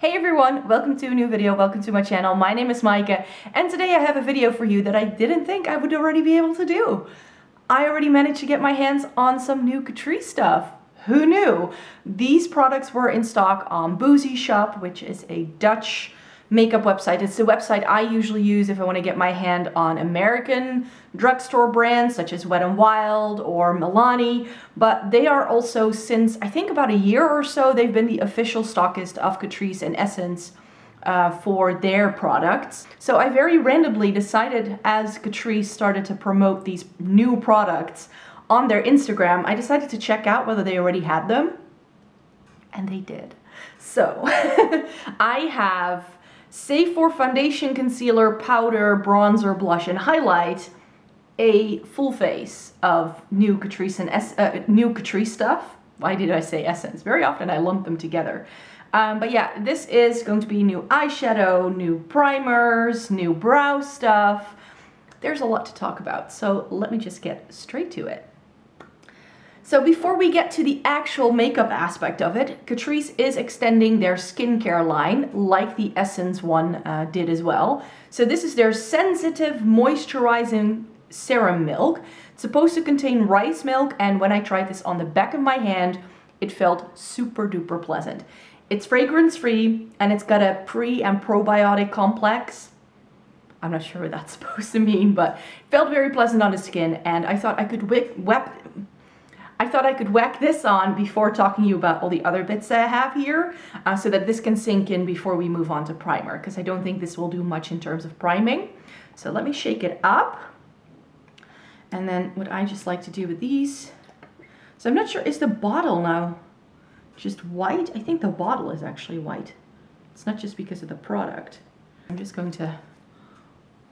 Hey everyone, welcome to a new video, welcome to my channel. My name is Maaike and today I have a video for you that I didn't think I would already be able to do. I already managed to get my hands on some new Catrice stuff. Who knew? These products were in stock on Boozy Shop, which is a Dutch makeup website. It's the website I usually use if I want to get my hand on American drugstore brands such as Wet n Wild or Milani, but they are also, since I think about a year or so, they've been the official stockist of Catrice and Essence for their products. So I very randomly decided, as Catrice started to promote these new products on their Instagram, I decided to check out whether they already had them, and they did. So I have, save for foundation, concealer, powder, bronzer, blush, and highlight, a full face of new Catrice and new Catrice stuff. Why did I say Essence? Very often I lump them together. But yeah, this is going to be new eyeshadow, new primers, new brow stuff. There's a lot to talk about, so let me just get straight to it. So before we get to the actual makeup aspect of it, Catrice is extending their skincare line like the Essence one did as well. So this is their Sensitive Moisturizing Serum Milk. It's supposed to contain rice milk, and when I tried this on the back of my hand, it felt super duper pleasant. It's fragrance free and it's got a pre and probiotic complex. I'm not sure what that's supposed to mean, but it felt very pleasant on the skin, and I thought I could whack this on before talking to you about all the other bits that I have here, so that this can sink in before we move on to primer, because I don't think this will do much in terms of priming. So let me shake it up. And then what I just like to do with these, so I'm not sure, is the bottle now just white? I think the bottle is actually white. It's not just because of the product. I'm just going to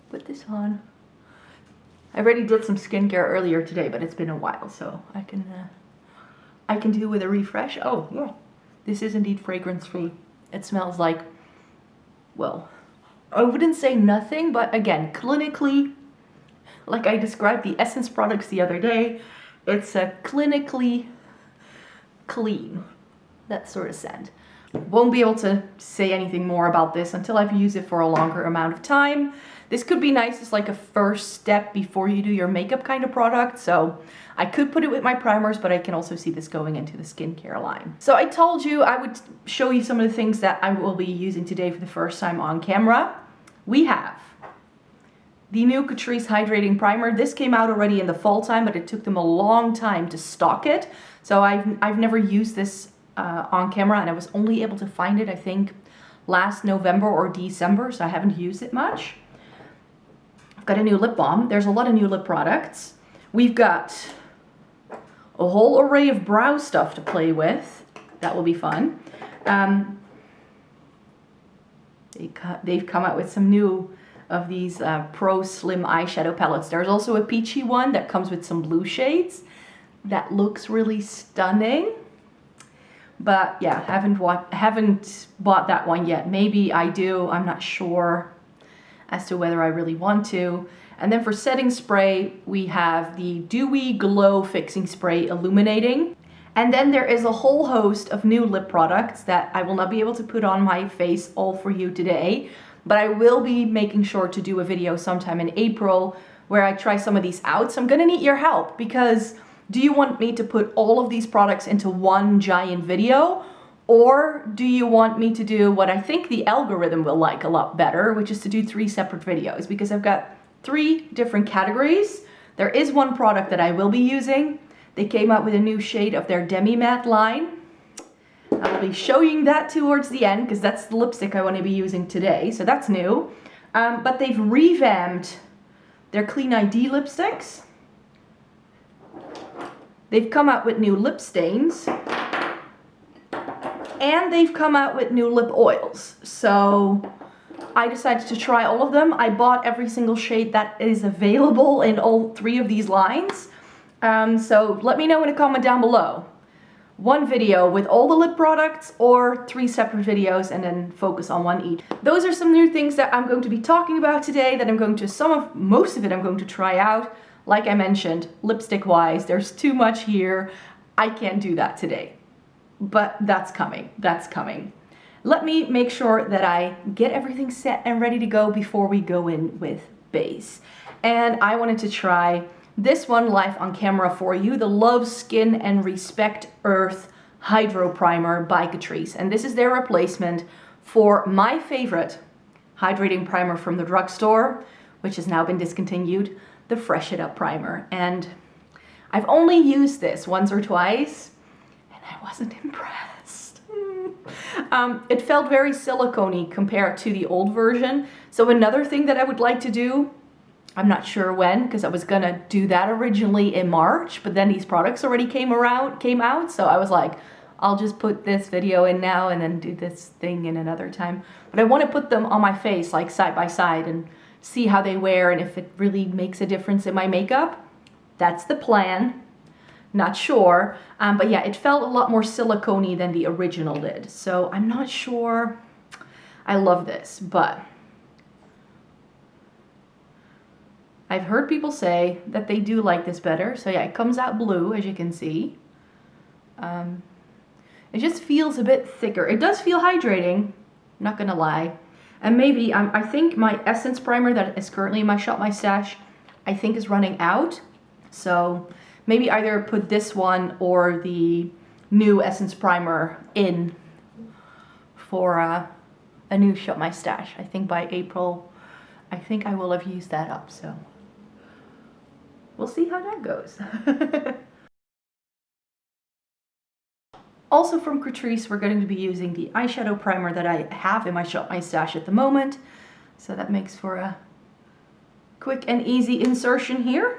put this on. I already did some skincare earlier today, but it's been a while, so I can do with a refresh. Oh yeah, this is indeed fragrance free. It smells like, well, I wouldn't say nothing, but again, clinically, like I described the Essence products the other day, it's a clinically clean, that sort of scent. Won't be able to say anything more about this until I've used it for a longer amount of time. This could be nice as like a first step before you do your makeup kind of product. So I could put it with my primers, but I can also see this going into the skincare line. So I told you I would show you some of the things that I will be using today for the first time on camera. We have the new Catrice Hydrating Primer. This came out already in the fall time, but it took them a long time to stock it. So I've never used this on camera, and I was only able to find it, I think, last November or December, so I haven't used it much. I've got a new lip balm. There's a lot of new lip products. We've got a whole array of brow stuff to play with. That will be fun. They've come out with some new of these Pro Slim eyeshadow palettes. There's also a peachy one that comes with some blue shades. That looks really stunning. But yeah, haven't bought that one yet. Maybe I do, I'm not sure as to whether I really want to. And then for setting spray, we have the Dewy Glow Fixing Spray Illuminating. And then there is a whole host of new lip products that I will not be able to put on my face all for you today, but I will be making sure to do a video sometime in April where I try some of these out. So I'm gonna need your help, because do you want me to put all of these products into one giant video? Or do you want me to do what I think the algorithm will like a lot better, which is to do 3 separate videos? Because I've got 3 different categories. There is one product that I will be using. They came out with a new shade of their Demi Matte line. I'll be showing that towards the end, because that's the lipstick I want to be using today. So that's new. But they've revamped their Clean ID lipsticks. They've come out with new lip stains, and they've come out with new lip oils. So I decided to try all of them. I bought every single shade that is available in all 3 of these lines. So let me know in a comment down below. One video with all the lip products, or 3 separate videos and then focus on one each. Those are some new things that I'm going to be talking about today, that I'm going to, most of it I'm going to try out. Like I mentioned, lipstick wise, there's too much here. I can't do that today, but that's coming, that's coming. let me make sure that I get everything set and ready to go before we go in with base. And I wanted to try this one live on camera for you, the Love Skin and Respect Earth Hydro Primer by Catrice. And this is their replacement for my favorite hydrating primer from the drugstore, which has now been discontinued, the Fresh It Up Primer. And I've only used this once or twice, and I wasn't impressed. It felt very silicone-y compared to the old version. So another thing that I would like to do, I'm not sure when, because I was gonna do that originally in March, but then these products already came out, so I was like, I'll just put this video in now and then do this thing in another time. But I want to put them on my face, like side by side, and see how they wear and if it really makes a difference in my makeup. That's the plan. Not sure, but yeah, it felt a lot more silicone-y than the original did. So I'm not sure I love this, but I've heard people say that they do like this better. So yeah, it comes out blue, as you can see. It just feels a bit thicker. It does feel hydrating, not gonna lie. And maybe, I think my Essence primer that is currently in my Shop My Stash, I think is running out. So maybe either put this one or the new Essence primer in for a new Shop My Stash. I think by April, I think I will have used that up, so we'll see how that goes. Also from Catrice, we're going to be using the eyeshadow primer that I have in my Shop My Stash at the moment. So that makes for a quick and easy insertion here.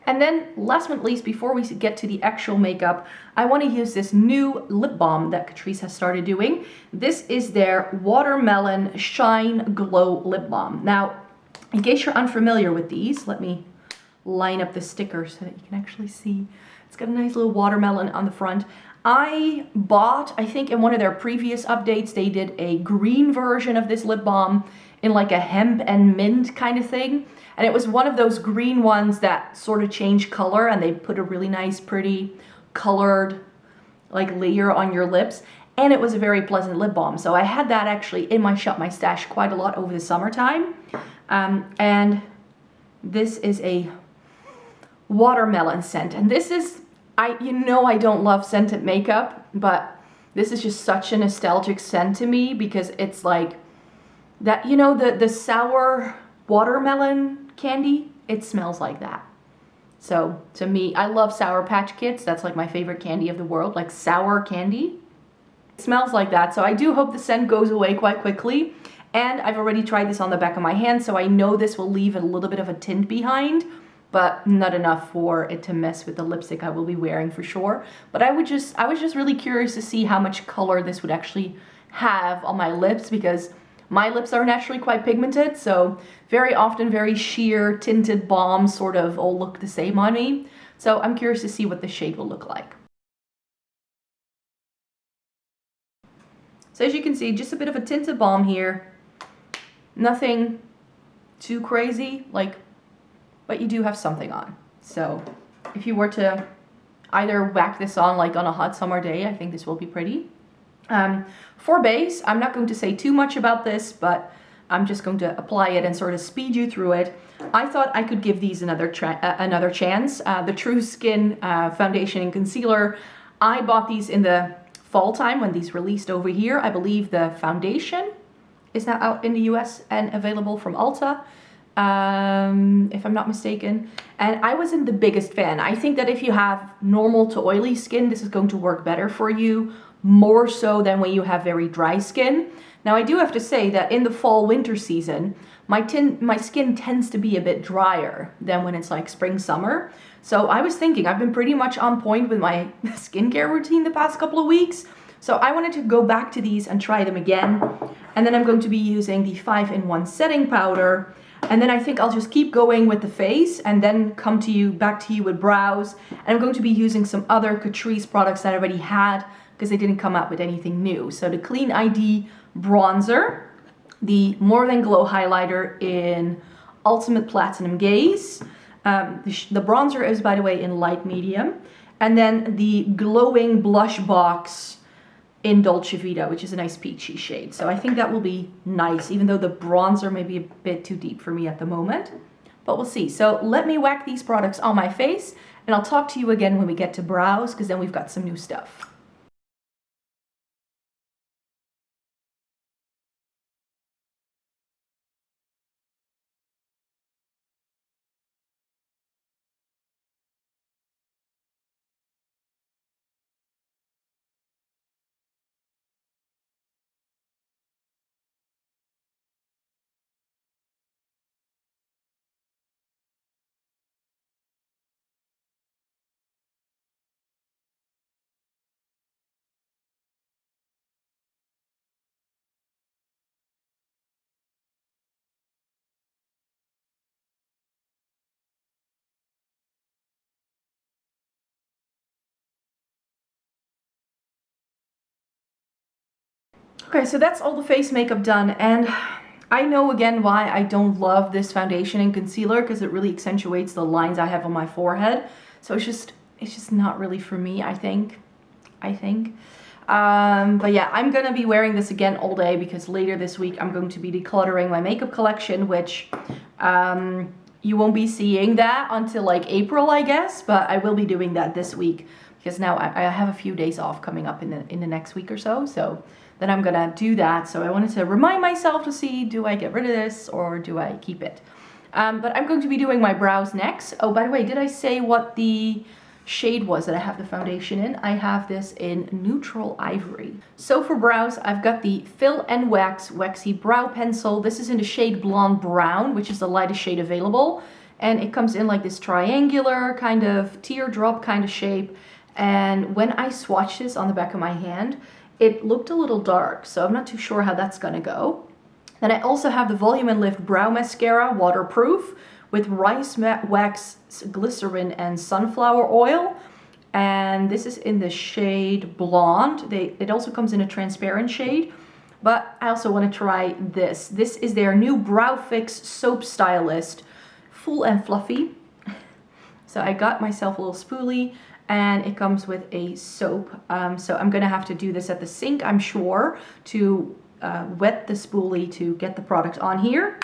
And then last but not least, before we get to the actual makeup, I want to use this new lip balm that Catrice has started doing. This is their Watermelon Shine Glow Lip Balm. Now, in case you're unfamiliar with these, let me line up the sticker so that you can actually see. It's got a nice little watermelon on the front. I bought, I think in one of their previous updates, they did a green version of this lip balm in like a hemp and mint kind of thing. And it was one of those green ones that sort of change color, and they put a really nice, pretty colored like layer on your lips. And it was a very pleasant lip balm. So I had that actually in my Shop My Stash quite a lot over the summertime. And this is a watermelon scent, and this is, you know I don't love scented makeup, but this is just such a nostalgic scent to me because it's like that, you know, the sour watermelon candy, it smells like that. So to me, I love Sour Patch Kids. That's like my favorite candy of the world, like sour candy. It smells like that, so I do hope the scent goes away quite quickly. And I've already tried this on the back of my hand, so I know this will leave a little bit of a tint behind, but not enough for it to mess with the lipstick I will be wearing for sure. But I was just really curious to see how much color this would actually have on my lips, because my lips are naturally quite pigmented, so very often very sheer tinted balms sort of all look the same on me. So I'm curious to see what the shade will look like. So as you can see, just a bit of a tinted balm here. Nothing too crazy, like, but you do have something on. So if you were to either whack this on like on a hot summer day, I think this will be pretty. For base, I'm not going to say too much about this, but I'm just going to apply it and sort of speed you through it. I thought I could give these another chance. The True Skin foundation and concealer, I bought these in the fall time when these released over here. I believe the foundation is now out in the US and available from Ulta, if I'm not mistaken. And I wasn't the biggest fan. I think that if you have normal to oily skin, this is going to work better for you, more so than when you have very dry skin. Now I do have to say that in the fall winter season, my skin tends to be a bit drier than when it's like spring summer. So I was thinking, I've been pretty much on point with my skincare routine the past couple of weeks. So I wanted to go back to these and try them again. And then I'm going to be using the 5-in-1 setting powder. And then I think I'll just keep going with the face and then come to you, back to you with brows. And I'm going to be using some other Catrice products that I already had because they didn't come out with anything new. So the Clean ID bronzer, the More Than Glow highlighter in Ultimate Platinum Gaze. The bronzer is, by the way, in light medium. And then the glowing blush box in Dolce Vita, which is a nice peachy shade. So I think that will be nice, even though the bronzer may be a bit too deep for me at the moment. But we'll see. So let me whack these products on my face, and I'll talk to you again when we get to brows, because then we've got some new stuff. Okay, so that's all the face makeup done, and I know again why I don't love this foundation and concealer, because it really accentuates the lines I have on my forehead. So it's just not really for me, I think. But yeah, I'm gonna be wearing this again all day, because later this week I'm going to be decluttering my makeup collection, which you won't be seeing that until like April, I guess, but I will be doing that this week, because now I have a few days off coming up in the next week or so. So then I'm gonna do that. So I wanted to remind myself to see, do I get rid of this or do I keep it? But I'm going to be doing my brows next. Oh, by the way, did I say what the shade was that I have the foundation in? I have this in Neutral Ivory. So for brows, I've got the Fill and Wax Waxy Brow Pencil. This is in the shade Blonde Brown, which is the lightest shade available. And it comes in like this triangular kind of teardrop kind of shape. And when I swatched this on the back of my hand, it looked a little dark, so I'm not too sure how that's gonna go. Then I also have the Volume and Lift Brow Mascara, waterproof, with rice wax, glycerin, and sunflower oil. And this is in the shade Blonde. It also comes in a transparent shade, but I also want to try this. This is their new Brow Fix Soap Stylist, full and fluffy. So I got myself a little spoolie, and it comes with a soap. So I'm gonna have to do this at the sink, I'm sure, to wet the spoolie to get the product on here.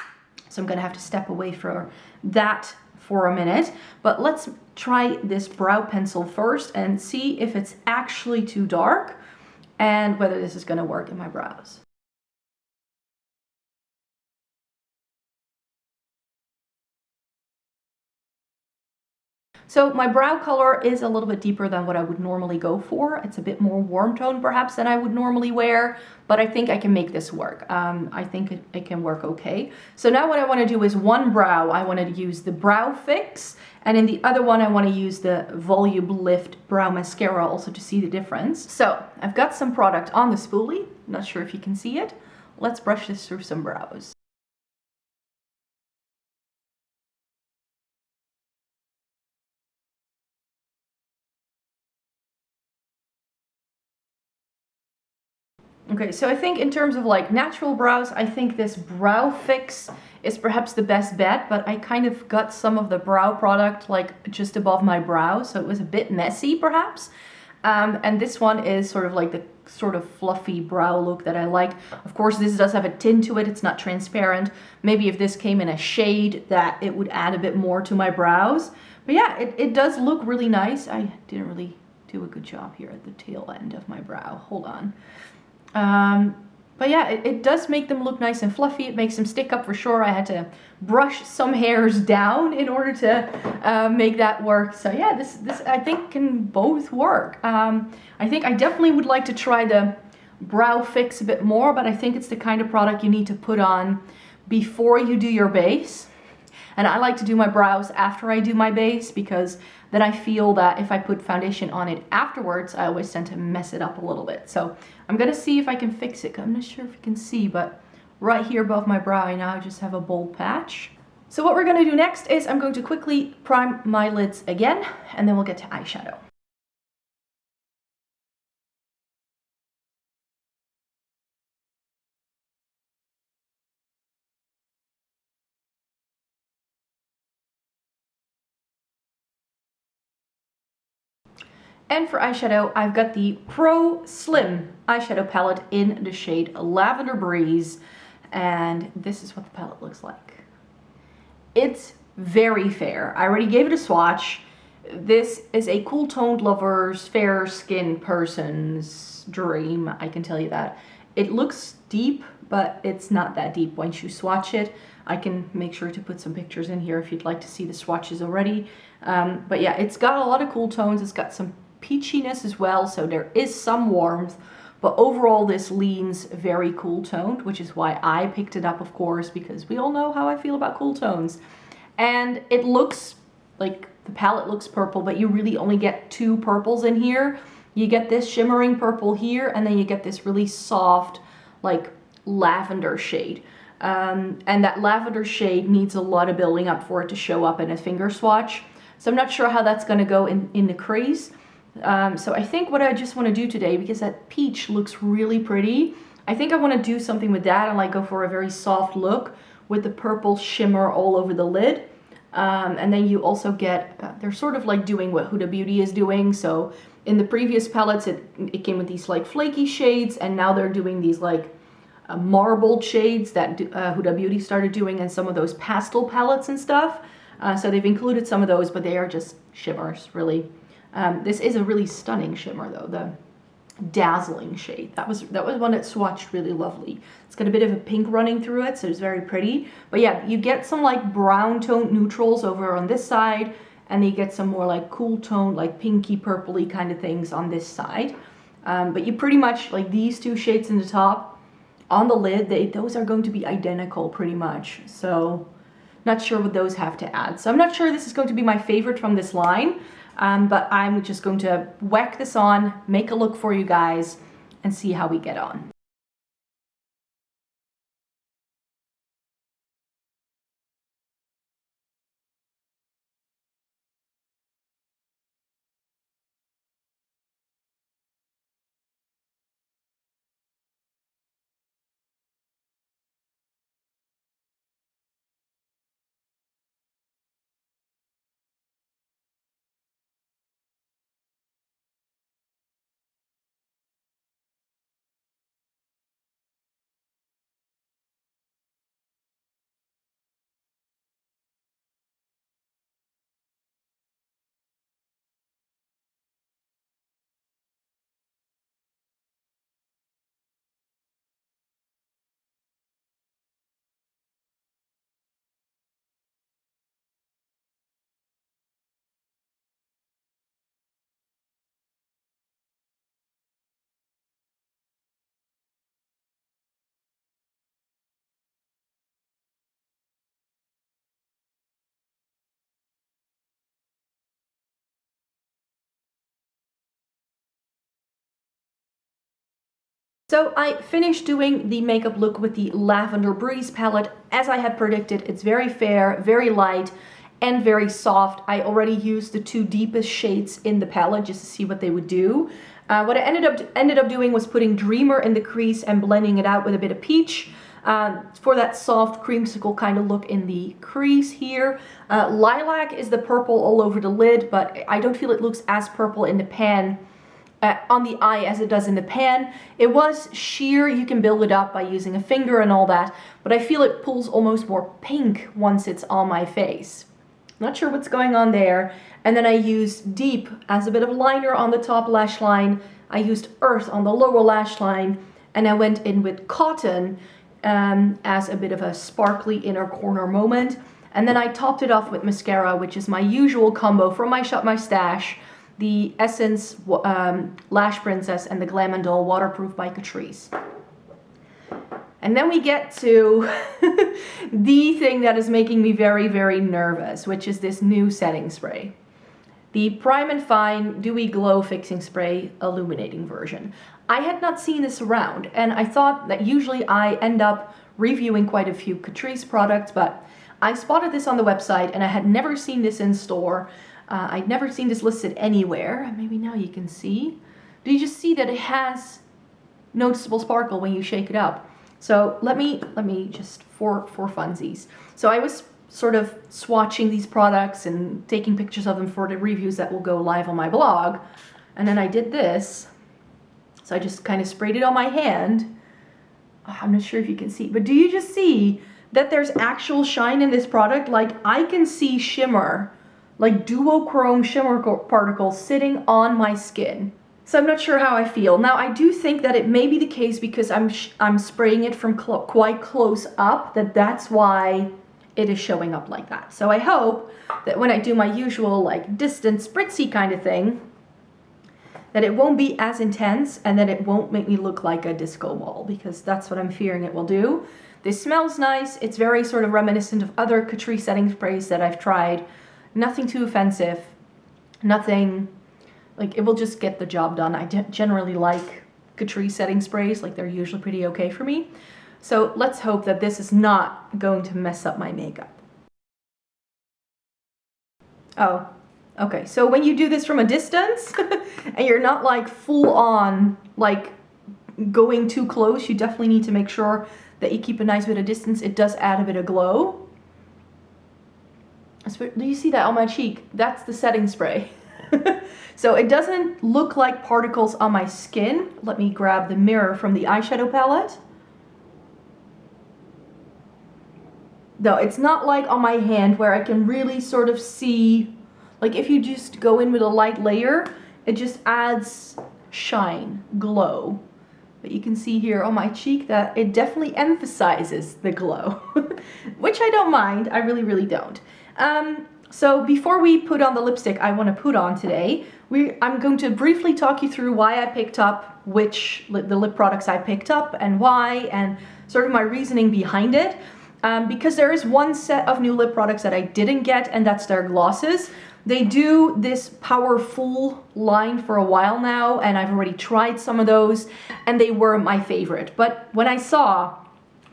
So I'm gonna have to step away from that for a minute. But let's try this brow pencil first and see if it's actually too dark and whether this is gonna work in my brows. So my brow color is a little bit deeper than what I would normally go for. It's a bit more warm tone perhaps than I would normally wear, but I think I can make this work. I think it can work okay. So now what I want to do is one brow, I want to use the Brow Fix, and in the other one I want to use the Volume Lift Brow Mascara also to see the difference. So I've got some product on the spoolie. Not sure if you can see it. Let's brush this through some brows. Okay, so I think in terms of like natural brows, I think this Brow Fix is perhaps the best bet, but I kind of got some of the brow product like just above my brow, so it was a bit messy perhaps. And this one is sort of like the sort of fluffy brow look that I like. Of course, this does have a tint to it, it's not transparent. Maybe if this came in a shade that it would add a bit more to my brows. But yeah, it does look really nice. I didn't really do a good job here at the tail end of my brow. Hold on. But yeah, it does make them look nice and fluffy. It makes them stick up for sure. I had to brush some hairs down in order to make that work. So yeah, this I think can both work. I think I definitely would like to try the Brow Fix a bit more, but I think it's the kind of product you need to put on before you do your base. And I like to do my brows after I do my base, because then I feel that if I put foundation on it afterwards, I always tend to mess it up a little bit. So I'm gonna see if I can fix it. I'm not sure if you can see, but right here above my brow, I now just have a bold patch. So what we're gonna do next is I'm going to quickly prime my lids again, and then we'll get to eyeshadow. And for eyeshadow, I've got the Pro Slim eyeshadow palette in the shade Lavender Breeze. And this is what the palette looks like. It's very fair. I already gave it a swatch. This is a cool toned lover's, fair skinned person's dream, I can tell you that. It looks deep, but it's not that deep once you swatch it. I can make sure to put some pictures in here if you'd like to see the swatches already. But yeah, it's got a lot of cool tones. It's got some peachiness as well, so there is some warmth. But overall, this leans very cool toned, which is why I picked it up, of course, because we all know how I feel about cool tones. And it looks like the palette looks purple, but you really only get two purples in here. You get this shimmering purple here, and then you get this really soft, like lavender shade. And that lavender shade needs a lot of building up for it to show up in a finger swatch. So I'm not sure how that's going to go in the crease. So I think what I just want to do today, because that peach looks really pretty, I think I want to do something with that and like go for a very soft look with the purple shimmer all over the lid. And then you also get, they're sort of like doing what Huda Beauty is doing. So in the previous palettes, it came with these like flaky shades, and now they're doing these like marbled shades that Huda Beauty started doing in some of those pastel palettes and stuff. So they've included some of those, but they are just shimmers, really. This is a really stunning shimmer though, the dazzling shade. That was one that swatched really lovely. It's got a bit of a pink running through it, so it's very pretty. But yeah, you get some like brown toned neutrals over on this side, and then you get some more like cool toned, like pinky purpley kind of things on this side. But you pretty much, like these two shades in the top, on the lid, those are going to be identical pretty much. So not sure what those have to add. So I'm not sure this is going to be my favorite from this line. But I'm just going to whack this on, make a look for you guys, and see how we get on. So I finished doing the makeup look with the Lavender Breeze palette. As I had predicted, it's very fair, very light, and very soft. I already used the two deepest shades in the palette just to see what they would do. What I ended up doing was putting Dreamer in the crease and blending it out with a bit of peach for that soft creamsicle kind of look in the crease here. Lilac is the purple all over the lid, but I don't feel it looks as purple in the pan on the eye as it does in the pan. It was sheer, you can build it up by using a finger and all that, but I feel it pulls almost more pink once it's on my face. Not sure what's going on there. And then I used Deep as a bit of liner on the top lash line. I used Earth on the lower lash line, and I went in with Cotton as a bit of a sparkly inner corner moment. And then I topped it off with mascara, which is my usual combo from my Shop My Stash. The Essence Lash Princess and the Glam and Doll Waterproof by Catrice. And then we get to the thing that is making me very, very nervous, which is this new setting spray. The Prime and Fine Dewy Glow Fixing Spray Illuminating version. I had not seen this around, and I thought that usually I end up reviewing quite a few Catrice products, but I spotted this on the website and I had never seen this in store. I'd never seen this listed anywhere. Maybe now you can see. Do you just see that it has noticeable sparkle when you shake it up? So let me just for funsies. So I was sort of swatching these products and taking pictures of them for the reviews that will go live on my blog. And then I did this. So I just kind of sprayed it on my hand. Oh, I'm not sure if you can see, but do you just see that there's actual shine in this product? Like, I can see shimmer, like duochrome shimmer particles sitting on my skin. So I'm not sure how I feel. Now, I do think that it may be the case because I'm spraying it from quite close up, that's why it is showing up like that. So I hope that when I do my usual like distant spritzy kind of thing, that it won't be as intense and that it won't make me look like a disco ball, because that's what I'm fearing it will do. This smells nice. It's very sort of reminiscent of other Catrice setting sprays that I've tried. Nothing too offensive. Nothing, like, it will just get the job done. I generally like Catrice setting sprays. Like, they're usually pretty okay for me. So let's hope that this is not going to mess up my makeup. Oh, okay. So when you do this from a distance and you're not like full on, like going too close, you definitely need to make sure that you keep a nice bit of distance. It does add a bit of glow. Do you see that on my cheek? That's the setting spray. So it doesn't look like particles on my skin. Let me grab the mirror from the eyeshadow palette. No, it's not like on my hand where I can really sort of see, like if you just go in with a light layer, it just adds shine, glow. But you can see here on my cheek that it definitely emphasizes the glow, which I don't mind. I really, really don't. So before we put on the lipstick I want to put on today, I'm going to briefly talk you through why I picked up the lip products I picked up and why, and sort of my reasoning behind it. Because there is one set of new lip products that I didn't get, and that's their glosses. They do this powerful line for a while now, and I've already tried some of those, and they were my favorite. But when I saw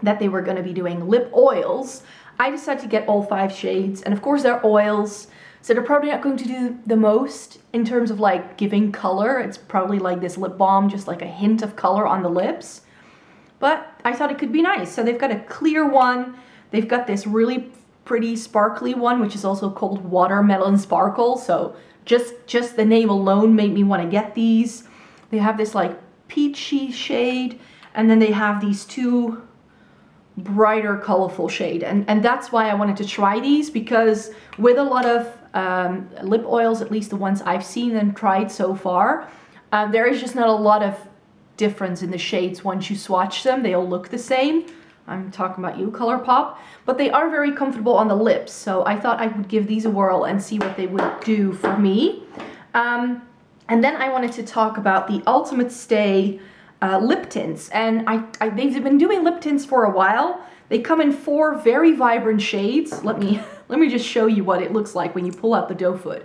that they were going to be doing lip oils, I decided to get all 5 shades, and of course they're oils, so they're probably not going to do the most in terms of like giving color. It's probably like this lip balm, just like a hint of color on the lips. But I thought it could be nice. So they've got a clear one, they've got this really pretty sparkly one, which is also called Watermelon Sparkle, so just the name alone made me want to get these. They have this like peachy shade, and then they have these 2 brighter colorful shade, and that's why I wanted to try these, because with a lot of lip oils, at least the ones I've seen and tried so far, there is just not a lot of difference in the shades. Once you swatch them, they all look the same. I'm talking about you, ColourPop, but they are very comfortable on the lips, so I thought I would give these a whirl and see what they would do for me. And then I wanted to talk about the Ultimate Stay lip tints, and they've been doing lip tints for a while. They come in 4 very vibrant shades. Let me just show you what it looks like when you pull out the doe foot.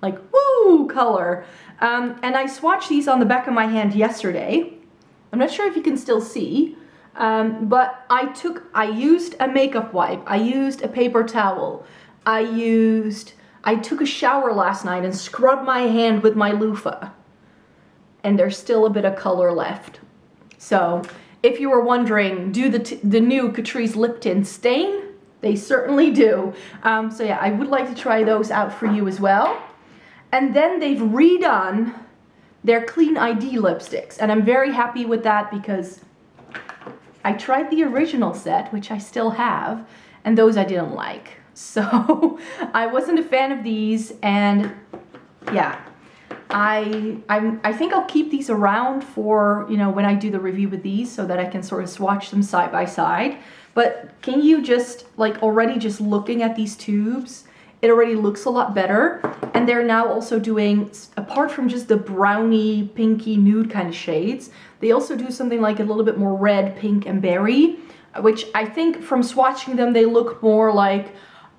Like, woo, color. And I swatched these on the back of my hand yesterday. I'm not sure if you can still see, but I used a makeup wipe, I used a paper towel, I took a shower last night and scrubbed my hand with my loofah, and there's still a bit of color left. So if you were wondering, do the new Catrice lip tints stain? They certainly do. So yeah, I would like to try those out for you as well. And then they've redone their Clean ID lipsticks, and I'm very happy with that because I tried the original set, which I still have, and those I didn't like. So I wasn't a fan of these, and yeah, I think I'll keep these around for, you know, when I do the review with these, so that I can sort of swatch them side by side. But can you just, like, already just looking at these tubes, it already looks a lot better. And they're now also doing, apart from just the browny, pinky, nude kind of shades, they also do something like a little bit more red, pink, and berry, which I think from swatching them, they look more like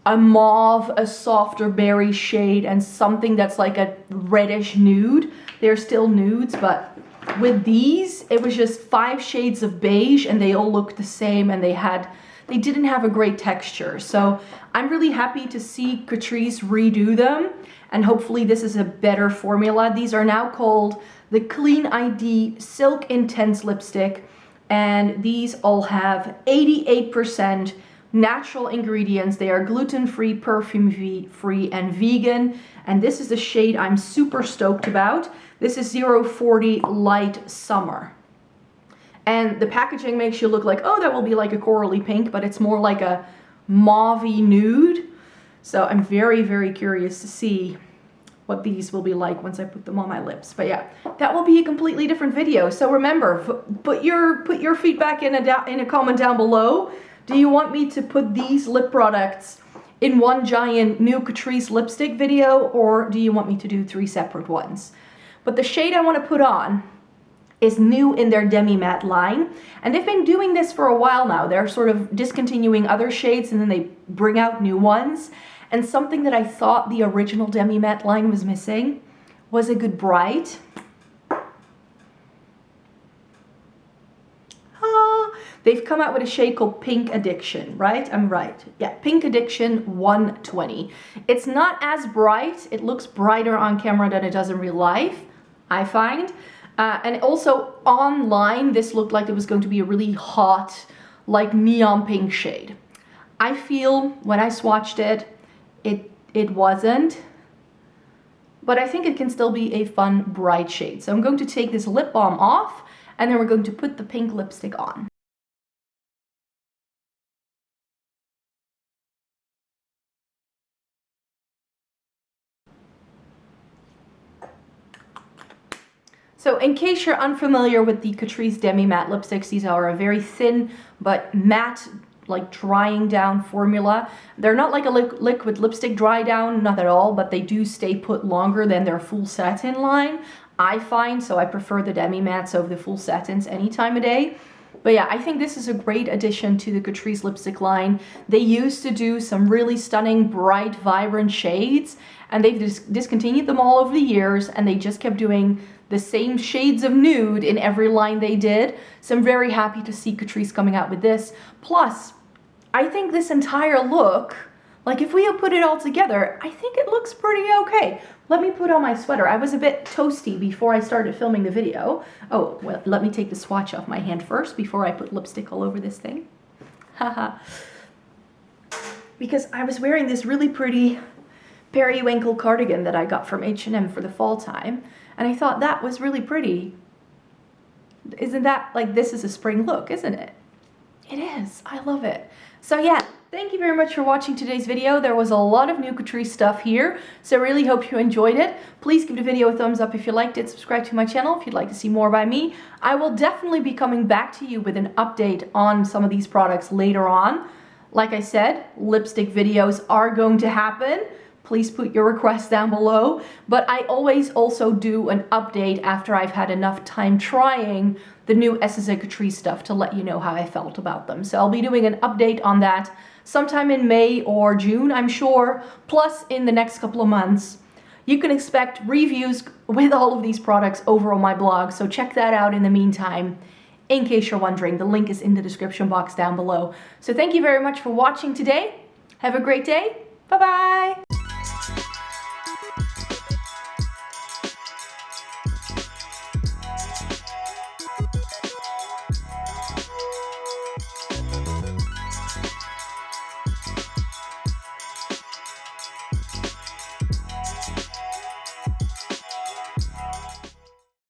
a mauve, a softer berry shade, and something that's like a reddish nude. They're still nudes, but with these, it was just 5 shades of beige, and they all looked the same, and they didn't have a great texture. So I'm really happy to see Catrice redo them, and hopefully this is a better formula. These are now called the Clean ID Silk Intense Lipstick, and these all have 88% natural ingredients. They are gluten-free, perfume-free, and vegan. And this is the shade I'm super stoked about. This is 040 Light Summer. And the packaging makes you look like, oh, that will be like a corally pink, but it's more like a mauve-y nude. So I'm very, very curious to see what these will be like once I put them on my lips. But yeah, that will be a completely different video. So remember, put your feedback in a comment down below. Do you want me to put these lip products in one giant new Catrice lipstick video, or do you want me to do 3 separate ones? But the shade I want to put on is new in their Demi Matte line, and they've been doing this for a while now. They're sort of discontinuing other shades and then they bring out new ones. And something that I thought the original Demi Matte line was missing was a good bright. They've come out with a shade called Pink Addiction, right? I'm right. Yeah, Pink Addiction 120. It's not as bright. It looks brighter on camera than it does in real life, I find. And also online, this looked like it was going to be a really hot, like neon pink shade. I feel when I swatched it, it wasn't. But I think it can still be a fun, bright shade. So I'm going to take this lip balm off, and then we're going to put the pink lipstick on. So in case you're unfamiliar with the Catrice Demi Matte lipsticks, these are a very thin but matte, like drying down formula. They're not like a liquid lipstick dry down, not at all, but they do stay put longer than their full satin line, I find. So I prefer the Demi Mattes over the full satins any time of day. But yeah, I think this is a great addition to the Catrice lipstick line. They used to do some really stunning, bright, vibrant shades, and they've discontinued them all over the years, and they just kept doing the same shades of nude in every line they did. So I'm very happy to see Catrice coming out with this. Plus, I think this entire look, like if we put it all together, I think it looks pretty okay. Let me put on my sweater. I was a bit toasty before I started filming the video. Oh, well, let me take the swatch off my hand first before I put lipstick all over this thing. Haha. Because I was wearing this really pretty periwinkle cardigan that I got from H&M for the fall time, and I thought that was really pretty. Isn't that, like, this is a spring look, isn't it? It is. I love it. So yeah, thank you very much for watching today's video. There was a lot of new Catrice stuff here, so I really hope you enjoyed it. Please give the video a thumbs up if you liked it. Subscribe to my channel if you'd like to see more by me. I will definitely be coming back to you with an update on some of these products later on. Like I said, lipstick videos are going to happen. Please put your requests down below. But I always also do an update after I've had enough time trying the new SSA Catrice stuff to let you know how I felt about them. So I'll be doing an update on that sometime in May or June, I'm sure. Plus, in the next couple of months, you can expect reviews with all of these products over on my blog. So check that out in the meantime. In case you're wondering, the link is in the description box down below. So thank you very much for watching today. Have a great day. Bye-bye.